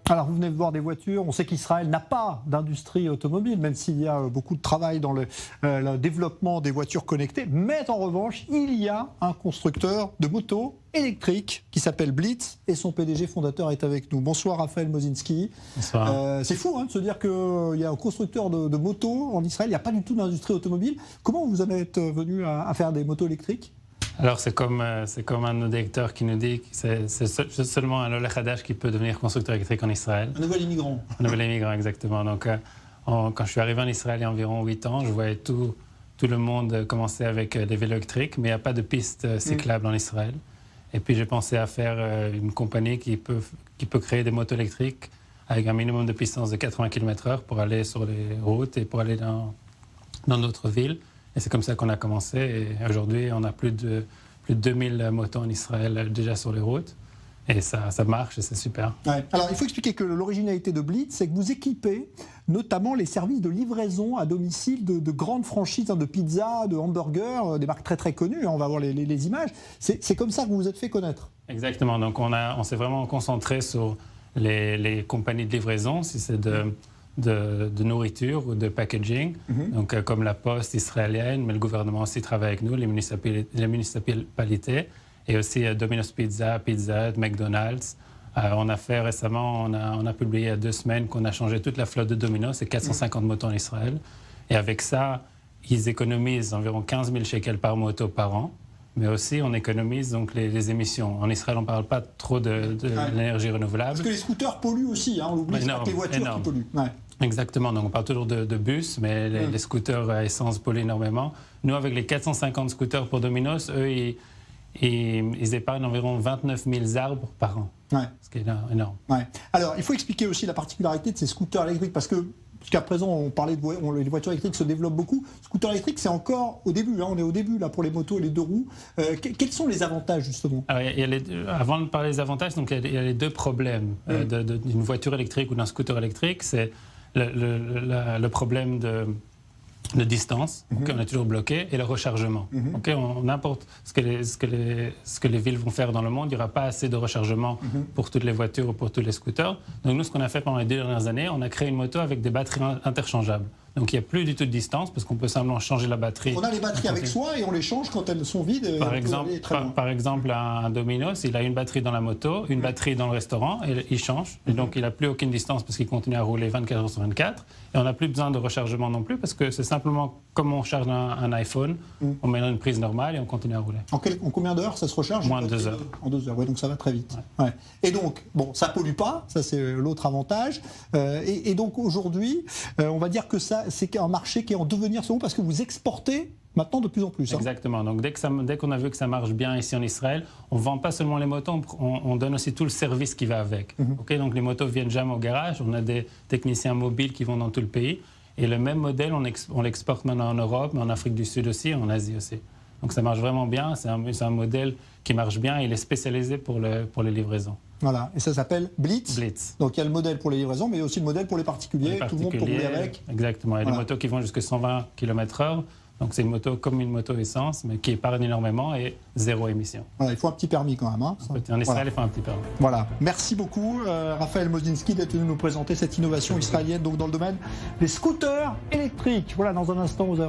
Alors, vous venez de voir des voitures. On sait qu'Israël n'a pas d'industrie automobile, même s'il y a beaucoup de travail dans le développement des voitures connectées. Mais en revanche, il y a un constructeur de motos électriques qui s'appelle Blitz et son PDG fondateur est avec nous. Bonsoir Raphaël Mosinski. Bonsoir. C'est fou de se dire qu'il y a un constructeur de motos en Israël. Il n'y a pas du tout d'industrie automobile. Comment vous en êtes venu à faire des motos électriques ? Alors c'est comme un de nos directeurs qui nous dit que c'est seulement un Oleh Hadash qui peut devenir constructeur électrique en Israël. Un nouvel immigrant. Un nouvel immigrant, exactement. Donc quand je suis arrivé en Israël il y a environ 8 ans, je voyais tout le monde commencer avec des vélos électriques, mais il n'y a pas de piste cyclable en Israël. Et puis j'ai pensé à faire une compagnie qui peut créer des motos électriques avec un minimum de puissance de 80 km/h pour aller sur les routes et pour aller dans d'autres villes. Et c'est comme ça qu'on a commencé. Et aujourd'hui, on a plus de 2000 motos en Israël déjà sur les routes. Et ça marche et c'est super. Ouais. Alors, il faut expliquer que l'originalité de Blitz, c'est que vous équipez notamment les services de livraison à domicile de grandes franchises, de pizza, de hamburgers, des marques très très connues. On va voir les images. C'est comme ça que vous vous êtes fait connaître. Exactement. Donc, on s'est vraiment concentré sur les compagnies de livraison, si c'est de nourriture ou de packaging, donc comme la Poste israélienne, mais le gouvernement aussi travaille avec nous, les municipalités, et aussi Domino's Pizza, Pizza Hut, McDonald's. On a fait récemment, on a publié il y a 2 semaines qu'on a changé toute la flotte de Domino's, c'est 450 motos en Israël. Et avec ça, ils économisent environ 15 000 shekels par moto par an. Mais aussi, on économise donc les émissions. En Israël, on ne parle pas trop de l'énergie renouvelable. Parce que les scooters polluent aussi, on l'oublie, c'est pas que les voitures qui polluent. Ouais. Exactement, donc on parle toujours de bus, mais les scooters à essence polluent énormément. Nous, avec les 450 scooters pour Domino's, eux, ils épargnent environ 29 000 arbres par an, ce qui est énorme. Ouais. Alors, il faut expliquer aussi la particularité de ces scooters électriques, parce que jusqu'à présent, on parlait les voitures électriques se développent beaucoup. Scooter électrique, c'est encore au début. On est au début là pour les motos et les 2 roues. Quels sont les avantages justement ? Alors, avant de parler des avantages, donc il y a les 2 problèmes d'une voiture électrique ou d'un scooter électrique. C'est le problème de distance, on est toujours bloqué, et le rechargement. N'importe ce que les villes vont faire dans le monde, il n'y aura pas assez de rechargement pour toutes les voitures ou pour tous les scooters. Donc nous, ce qu'on a fait pendant les 2 dernières années, on a créé une moto avec des batteries interchangeables. Donc il n'y a plus du tout de distance parce qu'on peut simplement changer la batterie. On a les batteries avec soi et on les change quand elles sont vides. Par exemple, un Domino's, il a une batterie dans la moto, une batterie dans le restaurant, et il change. Et donc il n'a plus aucune distance parce qu'il continue à rouler 24 heures sur 24. Et on n'a plus besoin de rechargement non plus parce que c'est simplement comme on charge un iPhone, on met dans une prise normale et on continue à rouler. En combien d'heures ça se recharge ? Moins de 2 heures. En 2 heures, donc ça va très vite. Ouais. Et donc, ça ne pollue pas, ça c'est l'autre avantage. Et donc aujourd'hui, on va dire que c'est un marché qui est en devenir selon parce que vous exportez maintenant de plus en plus. Exactement. Donc dès qu'on a vu que ça marche bien ici en Israël, on ne vend pas seulement les motos, on donne aussi tout le service qui va avec. Donc les motos viennent jamais au garage, on a des techniciens mobiles qui vont dans tout le pays. Et le même modèle, on l'exporte maintenant en Europe, mais en Afrique du Sud aussi, en Asie aussi. Donc ça marche vraiment bien, c'est un modèle qui marche bien, il est spécialisé pour les livraisons. Voilà, et ça s'appelle Blitz. Donc il y a le modèle pour les livraisons, mais il y a aussi le modèle pour les particuliers, tout le monde peut rouler avec. Exactement, il y a des motos qui vont jusqu'à 120 km/h, donc c'est une moto comme une moto essence, mais qui épargne énormément et 0 émission. Voilà, il faut un petit permis quand même. En Israël, il faut un petit permis. Voilà, merci beaucoup Raphaël Mosinski d'être venu nous présenter cette innovation israélienne donc dans le domaine des scooters électriques. Voilà, dans un instant, vous avez